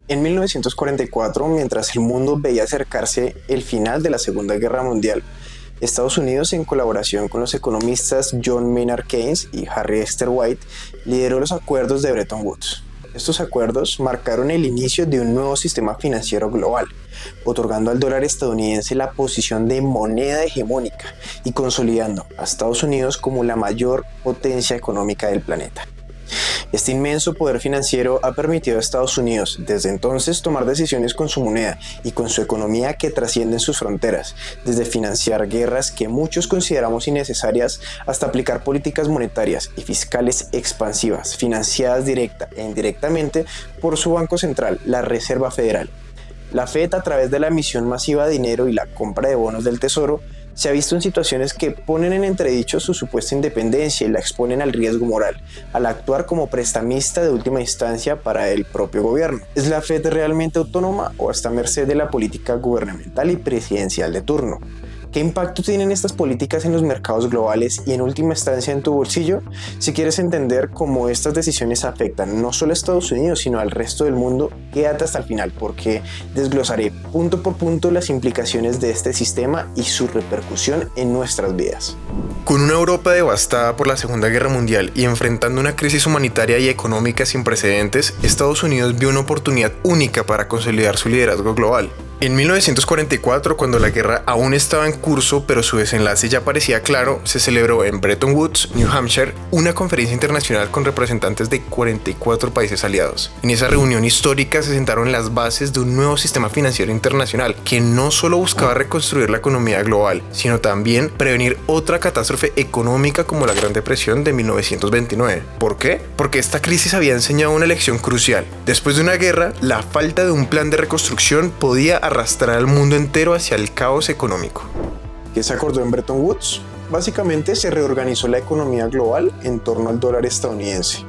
En 1944, mientras el mundo veía acercarse el final de la Segunda Guerra Mundial, Estados Unidos, en colaboración con los economistas John Maynard Keynes y Harry Esther White, lideró los acuerdos de Bretton Woods. Estos acuerdos marcaron el inicio de un nuevo sistema financiero global, otorgando al dólar estadounidense la posición de moneda hegemónica y consolidando a Estados Unidos como la mayor potencia económica del planeta. Este inmenso poder financiero ha permitido a Estados Unidos desde entonces tomar decisiones con su moneda y con su economía que trascienden sus fronteras, desde financiar guerras que muchos consideramos innecesarias hasta aplicar políticas monetarias y fiscales expansivas, financiadas directa e indirectamente por su Banco Central, la Reserva Federal. La Fed, a través de la emisión masiva de dinero y la compra de bonos del Tesoro, se ha visto en situaciones que ponen en entredicho su supuesta independencia y la exponen al riesgo moral, al actuar como prestamista de última instancia para el propio gobierno. ¿Es la Fed realmente autónoma o está a merced de la política gubernamental y presidencial de turno? ¿Qué impacto tienen estas políticas en los mercados globales y en última instancia en tu bolsillo? Si quieres entender cómo estas decisiones afectan no solo a Estados Unidos sino al resto del mundo, quédate hasta el final porque desglosaré punto por punto las implicaciones de este sistema y su repercusión en nuestras vidas. Con una Europa devastada por la Segunda Guerra Mundial y enfrentando una crisis humanitaria y económica sin precedentes, Estados Unidos vio una oportunidad única para consolidar su liderazgo global. En 1944, cuando la guerra aún estaba en curso, pero su desenlace ya parecía claro, se celebró en Bretton Woods, New Hampshire, una conferencia internacional con representantes de 44 países aliados. En esa reunión histórica se sentaron las bases de un nuevo sistema financiero internacional que no solo buscaba reconstruir la economía global, sino también prevenir otra catástrofe económica como la Gran Depresión de 1929. ¿Por qué? Porque esta crisis había enseñado una lección crucial. Después de una guerra, la falta de un plan de reconstrucción podía arrastrar al mundo entero hacia el caos económico. ¿Qué se acordó en Bretton Woods? Básicamente se reorganizó la economía global en torno al dólar estadounidense.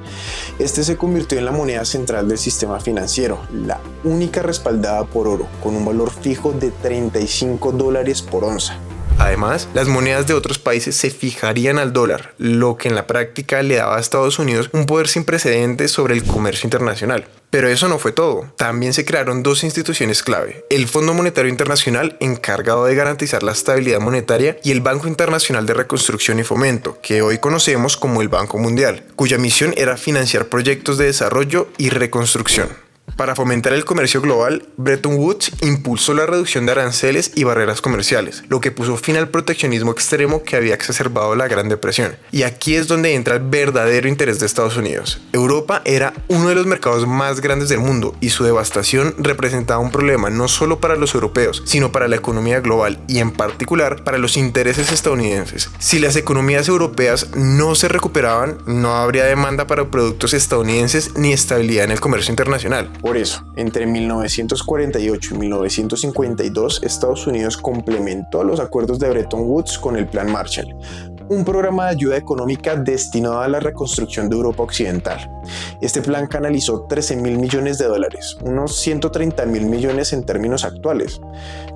Este se convirtió en la moneda central del sistema financiero, la única respaldada por oro, con un valor fijo de $35 por onza. Además, las monedas de otros países se fijarían al dólar, lo que en la práctica le daba a Estados Unidos un poder sin precedentes sobre el comercio internacional. Pero eso no fue todo. También se crearon dos instituciones clave: el Fondo Monetario Internacional, encargado de garantizar la estabilidad monetaria, y el Banco Internacional de Reconstrucción y Fomento, que hoy conocemos como el Banco Mundial, cuya misión era financiar proyectos de desarrollo y reconstrucción. Para fomentar el comercio global, Bretton Woods impulsó la reducción de aranceles y barreras comerciales, lo que puso fin al proteccionismo extremo que había exacerbado la Gran Depresión. Y aquí es donde entra el verdadero interés de Estados Unidos. Europa era uno de los mercados más grandes del mundo y su devastación representaba un problema no solo para los europeos, sino para la economía global y en particular para los intereses estadounidenses. Si las economías europeas no se recuperaban, no habría demanda para productos estadounidenses ni estabilidad en el comercio internacional. Por eso, entre 1948 y 1952, Estados Unidos complementó los acuerdos de Bretton Woods con el Plan Marshall, un programa de ayuda económica destinado a la reconstrucción de Europa Occidental. Este plan canalizó $13.000 millones, unos 130.000 millones en términos actuales,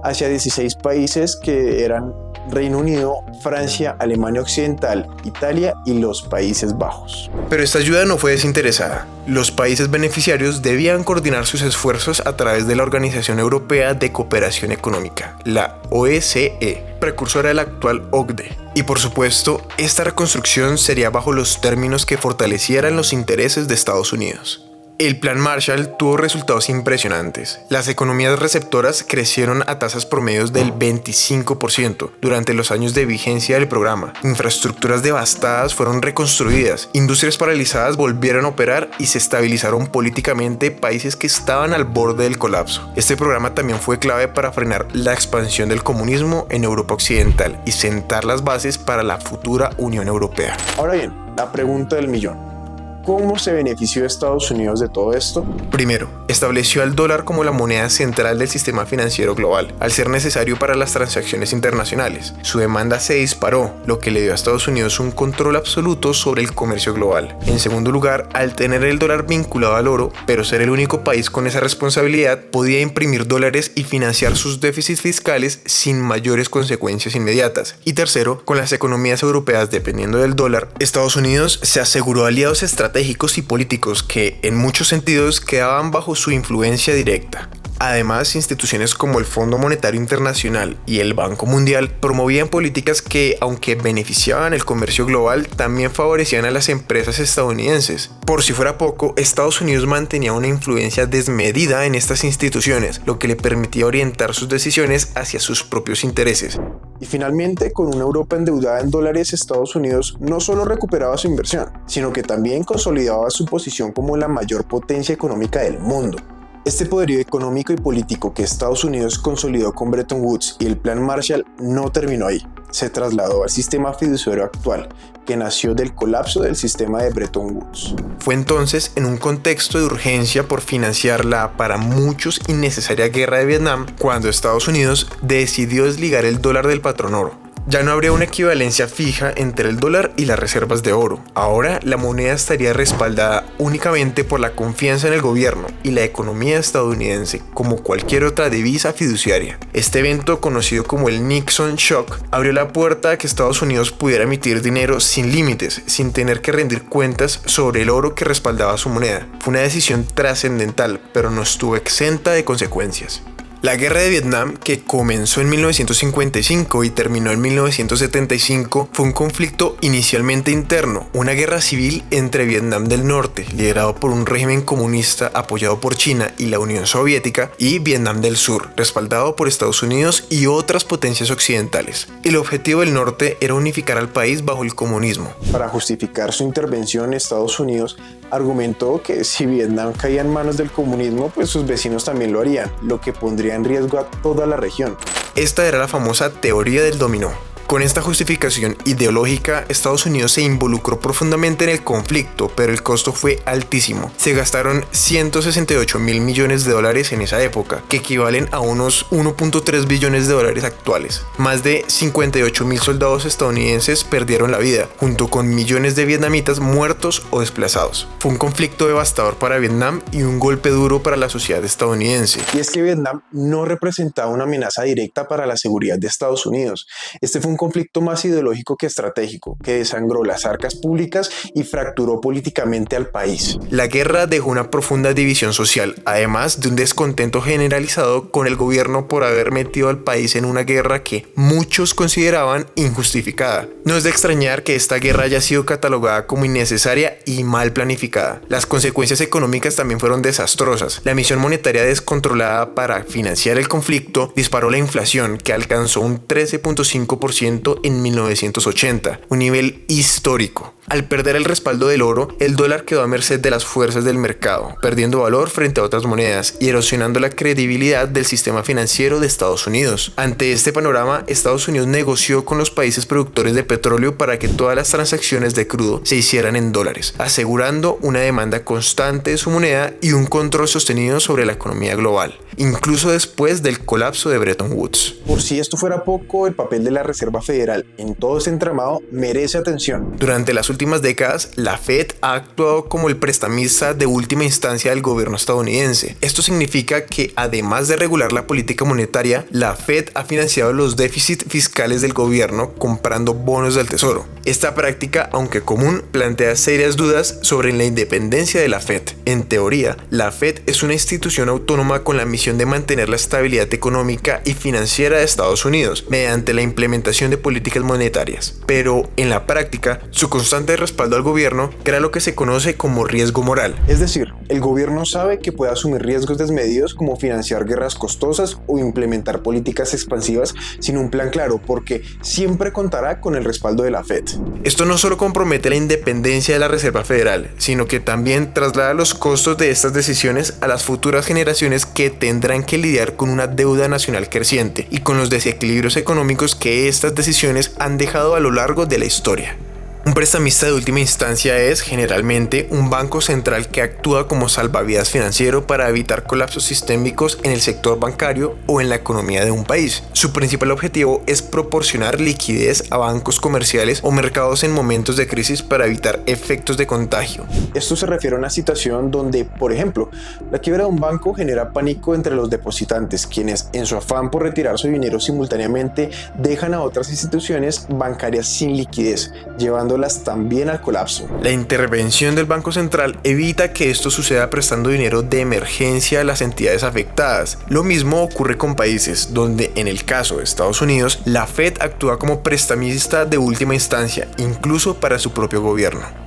hacia 16 países que eran Reino Unido, Francia, Alemania Occidental, Italia y los Países Bajos. Pero esta ayuda no fue desinteresada. Los países beneficiarios debían coordinar sus esfuerzos a través de la Organización Europea de Cooperación Económica, la OSCE, precursora de la actual OCDE. Y por supuesto, esta reconstrucción sería bajo los términos que fortalecieran los intereses de Estados Unidos. El Plan Marshall tuvo resultados impresionantes. Las economías receptoras crecieron a tasas promedios del 25% durante los años de vigencia del programa. Infraestructuras devastadas fueron reconstruidas, industrias paralizadas volvieron a operar y se estabilizaron políticamente países que estaban al borde del colapso. Este programa también fue clave para frenar la expansión del comunismo en Europa Occidental y sentar las bases para la futura Unión Europea. Ahora bien, la pregunta del millón: ¿cómo se benefició Estados Unidos de todo esto? Primero, estableció al dólar como la moneda central del sistema financiero global, al ser necesario para las transacciones internacionales. Su demanda se disparó, lo que le dio a Estados Unidos un control absoluto sobre el comercio global. En segundo lugar, al tener el dólar vinculado al oro, pero ser el único país con esa responsabilidad, podía imprimir dólares y financiar sus déficits fiscales sin mayores consecuencias inmediatas. Y tercero, con las economías europeas dependiendo del dólar, Estados Unidos se aseguró aliados estratégicos estratégicos y políticos que, en muchos sentidos, quedaban bajo su influencia directa. Además, instituciones como el Fondo Monetario Internacional y el Banco Mundial promovían políticas que, aunque beneficiaban el comercio global, también favorecían a las empresas estadounidenses. Por si fuera poco, Estados Unidos mantenía una influencia desmedida en estas instituciones, lo que le permitía orientar sus decisiones hacia sus propios intereses. Y finalmente, con una Europa endeudada en dólares, Estados Unidos no solo recuperaba su inversión, sino que también consolidaba su posición como la mayor potencia económica del mundo. Este poderío económico y político que Estados Unidos consolidó con Bretton Woods y el Plan Marshall no terminó ahí. Se trasladó al sistema fiduciario actual, que nació del colapso del sistema de Bretton Woods. Fue entonces en un contexto de urgencia por financiar la para muchos innecesaria guerra de Vietnam cuando Estados Unidos decidió desligar el dólar del patrón oro. Ya no habría una equivalencia fija entre el dólar y las reservas de oro. Ahora la moneda estaría respaldada únicamente por la confianza en el gobierno y la economía estadounidense, como cualquier otra divisa fiduciaria. Este evento, conocido como el Nixon Shock, abrió la puerta a que Estados Unidos pudiera emitir dinero sin límites, sin tener que rendir cuentas sobre el oro que respaldaba su moneda. Fue una decisión trascendental, pero no estuvo exenta de consecuencias. La guerra de Vietnam, que comenzó en 1955 y terminó en 1975, fue un conflicto inicialmente interno, una guerra civil entre Vietnam del Norte, liderado por un régimen comunista apoyado por China y la Unión Soviética, y Vietnam del Sur, respaldado por Estados Unidos y otras potencias occidentales. El objetivo del norte era unificar al país bajo el comunismo. Para justificar su intervención, Estados Unidos argumentó que si Vietnam caía en manos del comunismo, pues sus vecinos también lo harían, lo que pondría en riesgo a toda la región. Esta era la famosa teoría del dominó. Con esta justificación ideológica, Estados Unidos se involucró profundamente en el conflicto, pero el costo fue altísimo. Se gastaron 168.000 millones de dólares en esa época, que equivalen a unos 1.3 billones de dólares actuales. Más de 58.000 soldados estadounidenses perdieron la vida, junto con millones de vietnamitas muertos o desplazados. Fue un conflicto devastador para Vietnam y un golpe duro para la sociedad estadounidense. Y es que Vietnam no representaba una amenaza directa para la seguridad de Estados Unidos. Este fue un conflicto más ideológico que estratégico, que desangró las arcas públicas y fracturó políticamente al país. La guerra dejó una profunda división social, además de un descontento generalizado con el gobierno por haber metido al país en una guerra que muchos consideraban injustificada. No es de extrañar que esta guerra haya sido catalogada como innecesaria y mal planificada. Las consecuencias económicas también fueron desastrosas. La emisión monetaria descontrolada para financiar el conflicto disparó la inflación, que alcanzó un 13.5% en 1980, un nivel histórico. Al perder el respaldo del oro, el dólar quedó a merced de las fuerzas del mercado, perdiendo valor frente a otras monedas y erosionando la credibilidad del sistema financiero de Estados Unidos. Ante este panorama, Estados Unidos negoció con los países productores de petróleo para que todas las transacciones de crudo se hicieran en dólares, asegurando una demanda constante de su moneda y un control sostenido sobre la economía global, incluso después del colapso de Bretton Woods. Por si esto fuera poco, el papel de la Reserva Federal en todo este entramado merece atención. Durante las últimas décadas, la Fed ha actuado como el prestamista de última instancia del gobierno estadounidense. Esto significa que, además de regular la política monetaria, la Fed ha financiado los déficits fiscales del gobierno comprando bonos del tesoro. Esta práctica, aunque común, plantea serias dudas sobre la independencia de la Fed. En teoría, la Fed es una institución autónoma con la misión de mantener la estabilidad económica y financiera de Estados Unidos mediante la implementación de políticas monetarias. Pero, en la práctica, su constante respaldo al gobierno crea lo que se conoce como riesgo moral. Es decir, el gobierno sabe que puede asumir riesgos desmedidos como financiar guerras costosas o implementar políticas expansivas sin un plan claro, porque siempre contará con el respaldo de la Fed. Esto no solo compromete la independencia de la Reserva Federal, sino que también traslada los costos de estas decisiones a las futuras generaciones que tendrán que lidiar con una deuda nacional creciente y con los desequilibrios económicos que estas decisiones han dejado a lo largo de la historia. Un prestamista de última instancia es, generalmente, un banco central que actúa como salvavidas financiero para evitar colapsos sistémicos en el sector bancario o en la economía de un país. Su principal objetivo es proporcionar liquidez a bancos comerciales o mercados en momentos de crisis para evitar efectos de contagio. Esto se refiere a una situación donde, por ejemplo, la quiebra de un banco genera pánico entre los depositantes, quienes, en su afán por retirar su dinero simultáneamente, dejan a otras instituciones bancarias sin liquidez, llevando llevándolas también al colapso. La intervención del Banco Central evita que esto suceda prestando dinero de emergencia a las entidades afectadas. Lo mismo ocurre con países donde, en el caso de Estados Unidos, la Fed actúa como prestamista de última instancia, incluso para su propio gobierno.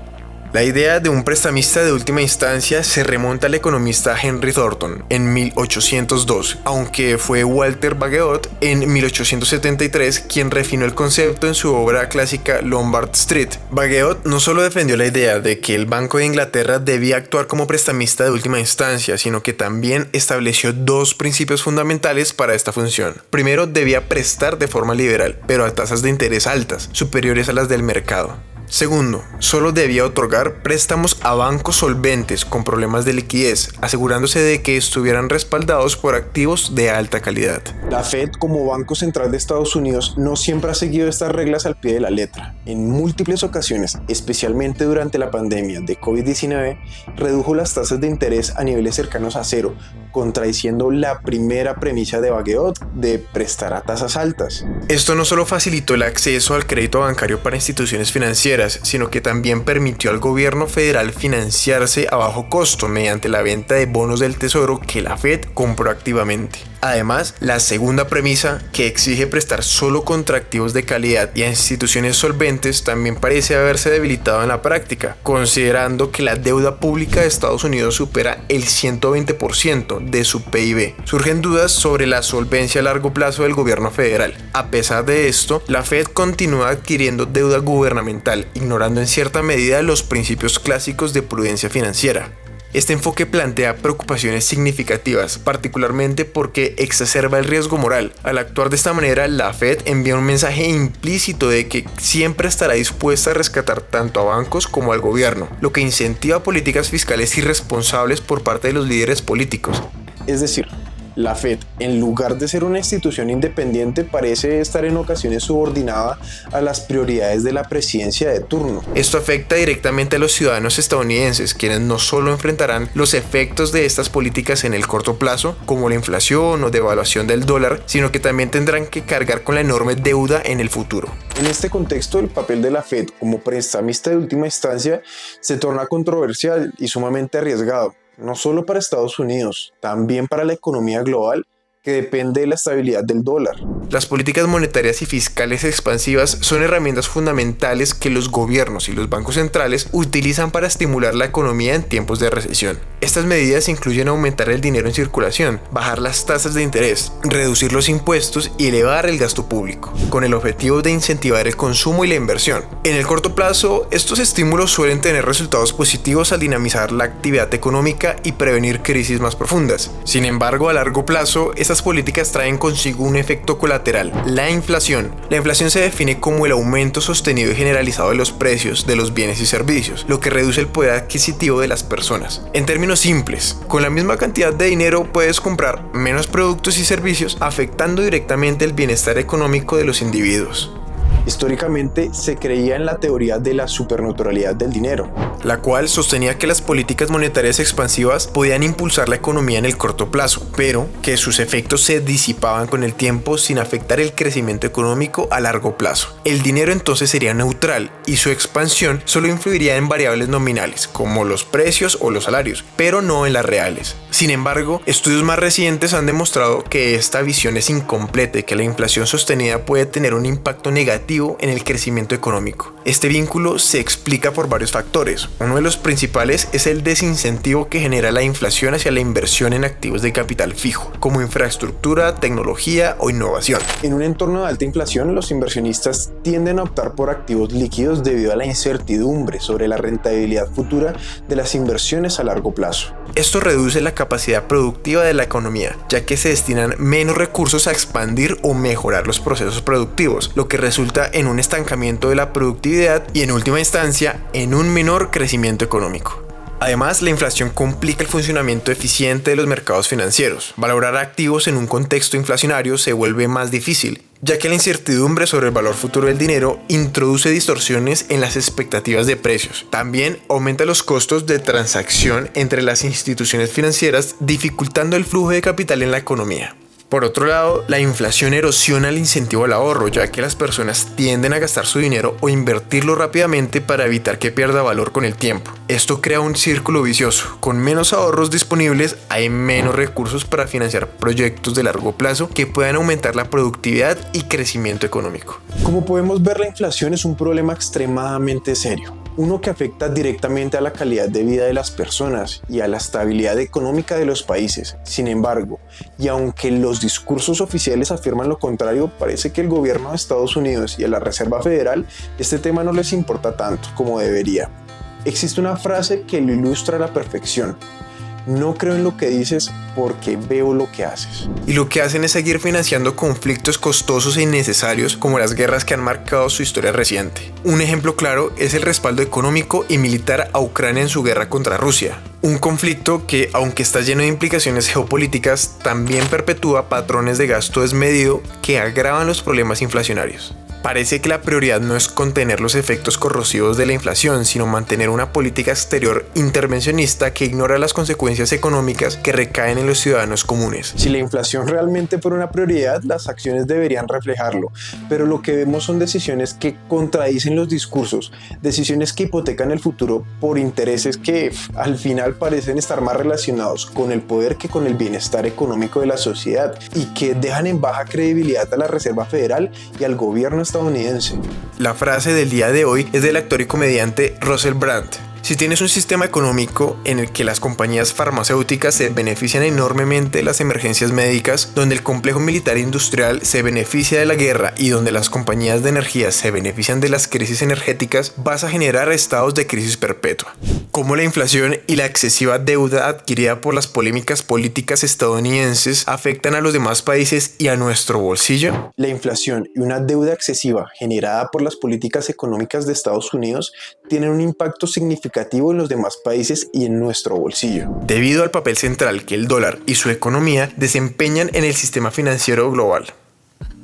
La idea de un prestamista de última instancia se remonta al economista Henry Thornton en 1802, aunque fue Walter Bagehot en 1873 quien refinó el concepto en su obra clásica Lombard Street. Bagehot no solo defendió la idea de que el Banco de Inglaterra debía actuar como prestamista de última instancia, sino que también estableció dos principios fundamentales para esta función. Primero, debía prestar de forma liberal, pero a tasas de interés altas, superiores a las del mercado. Segundo, solo debía otorgar préstamos a bancos solventes con problemas de liquidez, asegurándose de que estuvieran respaldados por activos de alta calidad. La Fed, como Banco Central de Estados Unidos, no siempre ha seguido estas reglas al pie de la letra. En múltiples ocasiones, especialmente durante la pandemia de COVID-19, redujo las tasas de interés a niveles cercanos a cero, contradiciendo la primera premisa de Bagehot de prestar a tasas altas. Esto no solo facilitó el acceso al crédito bancario para instituciones financieras, sino que también permitió al gobierno federal financiarse a bajo costo mediante la venta de bonos del tesoro que la Fed compró activamente. Además, la segunda premisa, que exige prestar solo contra activos de calidad y a instituciones solventes, también parece haberse debilitado en la práctica, considerando que la deuda pública de Estados Unidos supera el 120% de su PIB. Surgen dudas sobre la solvencia a largo plazo del gobierno federal. A pesar de esto, la Fed continúa adquiriendo deuda gubernamental, ignorando en cierta medida los principios clásicos de prudencia financiera. Este enfoque plantea preocupaciones significativas, particularmente porque exacerba el riesgo moral. Al actuar de esta manera, la Fed envía un mensaje implícito de que siempre estará dispuesta a rescatar tanto a bancos como al gobierno, lo que incentiva políticas fiscales irresponsables por parte de los líderes políticos. Es decir, la Fed, en lugar de ser una institución independiente, parece estar en ocasiones subordinada a las prioridades de la presidencia de turno. Esto afecta directamente a los ciudadanos estadounidenses, quienes no solo enfrentarán los efectos de estas políticas en el corto plazo, como la inflación o devaluación del dólar, sino que también tendrán que cargar con la enorme deuda en el futuro. En este contexto, el papel de la Fed como prestamista de última instancia se torna controversial y sumamente arriesgado. No solo para Estados Unidos, también para la economía global, que depende de la estabilidad del dólar. Las políticas monetarias y fiscales expansivas son herramientas fundamentales que los gobiernos y los bancos centrales utilizan para estimular la economía en tiempos de recesión. Estas medidas incluyen aumentar el dinero en circulación, bajar las tasas de interés, reducir los impuestos y elevar el gasto público, con el objetivo de incentivar el consumo y la inversión. En el corto plazo, estos estímulos suelen tener resultados positivos al dinamizar la actividad económica y prevenir crisis más profundas. Sin embargo, a largo plazo, estas políticas traen consigo un efecto colateral, la inflación. La inflación se define como el aumento sostenido y generalizado de los precios de los bienes y servicios, lo que reduce el poder adquisitivo de las personas. En términos simples, con la misma cantidad de dinero puedes comprar menos productos y servicios, afectando directamente el bienestar económico de los individuos. Históricamente se creía en la teoría de la supernaturalidad del dinero, la cual sostenía que las políticas monetarias expansivas podían impulsar la economía en el corto plazo, pero que sus efectos se disipaban con el tiempo sin afectar el crecimiento económico a largo plazo. El dinero entonces sería neutral y su expansión solo influiría en variables nominales, como los precios o los salarios, pero no en las reales. Sin embargo, estudios más recientes han demostrado que esta visión es incompleta y que la inflación sostenida puede tener un impacto negativo en el crecimiento económico. Este vínculo se explica por varios factores. Uno de los principales es el desincentivo que genera la inflación hacia la inversión en activos de capital fijo, como infraestructura, tecnología o innovación. En un entorno de alta inflación, los inversionistas tienden a optar por activos líquidos debido a la incertidumbre sobre la rentabilidad futura de las inversiones a largo plazo. Esto reduce la capacidad productiva de la economía, ya que se destinan menos recursos a expandir o mejorar los procesos productivos, lo que resulta en un estancamiento de la productividad y, en última instancia, en un menor crecimiento económico. Además, la inflación complica el funcionamiento eficiente de los mercados financieros. Valorar activos en un contexto inflacionario se vuelve más difícil, ya que la incertidumbre sobre el valor futuro del dinero introduce distorsiones en las expectativas de precios. También aumenta los costos de transacción entre las instituciones financieras, dificultando el flujo de capital en la economía. Por otro lado, la inflación erosiona el incentivo al ahorro, ya que las personas tienden a gastar su dinero o invertirlo rápidamente para evitar que pierda valor con el tiempo. Esto crea un círculo vicioso. Con menos ahorros disponibles, hay menos recursos para financiar proyectos de largo plazo que puedan aumentar la productividad y crecimiento económico. Como podemos ver, la inflación es un problema extremadamente serio. Uno que afecta directamente a la calidad de vida de las personas y a la estabilidad económica de los países. Sin embargo, y aunque los discursos oficiales afirman lo contrario, parece que el gobierno de Estados Unidos y a la Reserva Federal este tema no les importa tanto como debería. Existe una frase que lo ilustra a la perfección: no creo en lo que dices porque veo lo que haces. Y lo que hacen es seguir financiando conflictos costosos e innecesarios como las guerras que han marcado su historia reciente. Un ejemplo claro es el respaldo económico y militar a Ucrania en su guerra contra Rusia. Un conflicto que, aunque está lleno de implicaciones geopolíticas, también perpetúa patrones de gasto desmedido que agravan los problemas inflacionarios. Parece que la prioridad no es contener los efectos corrosivos de la inflación, sino mantener una política exterior intervencionista que ignora las consecuencias económicas que recaen en los ciudadanos comunes. Si la inflación realmente fuera una prioridad, las acciones deberían reflejarlo, pero lo que vemos son decisiones que contradicen los discursos, decisiones que hipotecan el futuro por intereses que al final parecen estar más relacionados con el poder que con el bienestar económico de la sociedad, y que dejan en baja credibilidad a la Reserva Federal y al gobierno estadounidense. La frase del día de hoy es del actor y comediante Russell Brand. Si tienes un sistema económico en el que las compañías farmacéuticas se benefician enormemente de las emergencias médicas, donde el complejo militar e industrial se beneficia de la guerra y donde las compañías de energía se benefician de las crisis energéticas, vas a generar estados de crisis perpetua. ¿Cómo la inflación y la excesiva deuda adquirida por las polémicas políticas estadounidenses afectan a los demás países y a nuestro bolsillo? La inflación y una deuda excesiva generada por las políticas económicas de Estados Unidos tienen un impacto significativo en los demás países y en nuestro bolsillo. Debido al papel central que el dólar y su economía desempeñan en el sistema financiero global.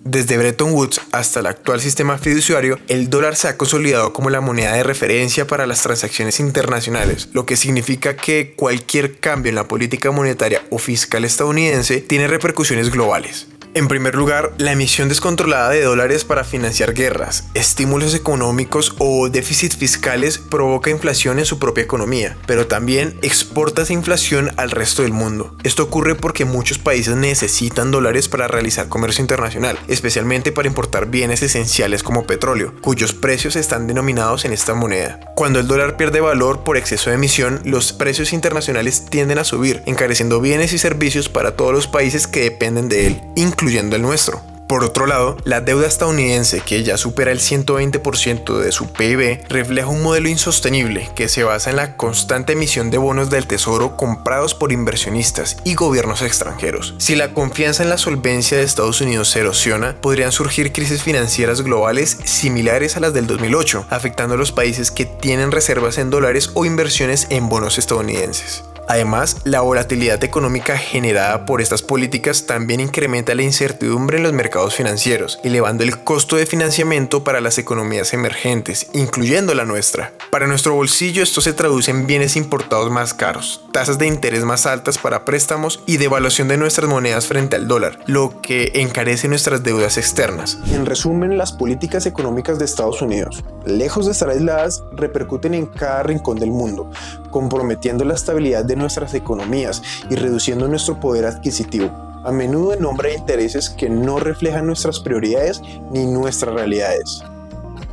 Desde Bretton Woods hasta el actual sistema fiduciario, el dólar se ha consolidado como la moneda de referencia para las transacciones internacionales, lo que significa que cualquier cambio en la política monetaria o fiscal estadounidense tiene repercusiones globales. En primer lugar, la emisión descontrolada de dólares para financiar guerras, estímulos económicos o déficits fiscales provoca inflación en su propia economía, pero también exporta esa inflación al resto del mundo. Esto ocurre porque muchos países necesitan dólares para realizar comercio internacional, especialmente para importar bienes esenciales como petróleo, cuyos precios están denominados en esta moneda. Cuando el dólar pierde valor por exceso de emisión, los precios internacionales tienden a subir, encareciendo bienes y servicios para todos los países que dependen de él, incluyendo el nuestro. Por otro lado, la deuda estadounidense, que ya supera el 120% de su PIB, refleja un modelo insostenible que se basa en la constante emisión de bonos del tesoro comprados por inversionistas y gobiernos extranjeros. Si la confianza en la solvencia de Estados Unidos se erosiona, podrían surgir crisis financieras globales similares a las del 2008, afectando a los países que tienen reservas en dólares o inversiones en bonos estadounidenses. Además, la volatilidad económica generada por estas políticas también incrementa la incertidumbre en los mercados financieros, elevando el costo de financiamiento para las economías emergentes, incluyendo la nuestra. Para nuestro bolsillo, esto se traduce en bienes importados más caros, tasas de interés más altas para préstamos y devaluación de nuestras monedas frente al dólar, lo que encarece nuestras deudas externas. En resumen, las políticas económicas de Estados Unidos, lejos de estar aisladas, repercuten en cada rincón del mundo, comprometiendo la estabilidad de nuestras economías y reduciendo nuestro poder adquisitivo, a menudo en nombre de intereses que no reflejan nuestras prioridades ni nuestras realidades.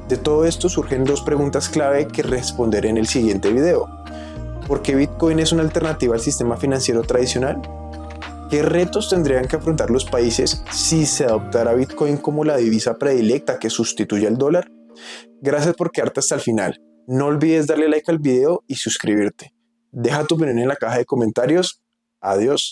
De todo esto surgen dos preguntas clave que responderé en el siguiente video. ¿Por qué Bitcoin es una alternativa al sistema financiero tradicional? ¿Qué retos tendrían que afrontar los países si se adoptara Bitcoin como la divisa predilecta que sustituye al dólar? Gracias por quedarte hasta el final. No olvides darle like al video y suscribirte. Deja tu opinión en la caja de comentarios. Adiós.